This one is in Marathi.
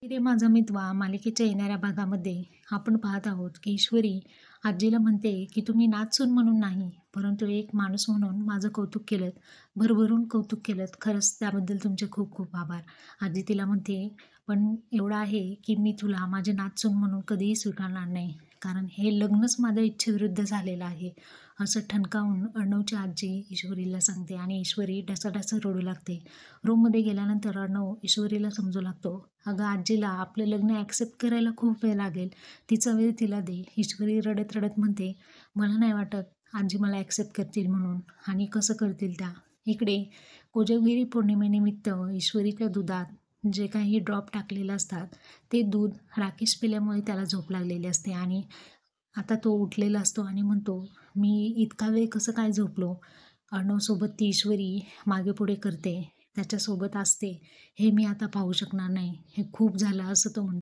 रे माझा मितवा मालिकेच्या येणाऱ्या भागामध्ये आपण पाहत आहोत की ईश्वरी आजीला म्हणते की तुम्ही नाचून म्हणून नाही परंतु एक माणूस म्हणून माझं कौतुक केलं, भरभरून कौतुक केलं, खरंच त्याबद्दल तुमचे खूप खूप आभार. आजी तिला म्हणते, पण एवढं आहे की मी तुला माझे नाचून म्हणून कधीही स्वीकारणार नाही, कारण हे लग्नच माझ्या इच्छेविरुद्ध झालेलं आहे, असं ठणकावून अर्णवची आजी ईश्वरीला सांगते आणि ईश्वरी ढसाढसा रडू लागते. रूममध्ये गेल्यानंतर अर्णव ईश्वरीला समजू लागतो, अगं आजीला आपलं लग्न ॲक्सेप्ट करायला खूप वेळ लागेल, तिचा वेळ तिला दे. ईश्वरी रडत रडत म्हणते, मला नाही वाटत आजी मला ॲक्सेप्ट करतील म्हणून, आणि कसं करतील त्या. इकडे कोजागिरी पौर्णिमेनिमित्त ईश्वरीच्या दुधात जे काही ड्रॉप टाकलेले असतात ते दूध राकेश पिल्यामुळे त्याला झोप लागलेली असते आणि आता तो उठलेला असतो आणि म्हणतो, मी इतका वेळ कसं काय झोपलो. अर्णवसोबत ती ईश्वरी मागे पुढे करते, त्याच्यासोबत असते, हे मी आता पाहू शकणार नाही, हे खूप झालं असं तो म्हणतो.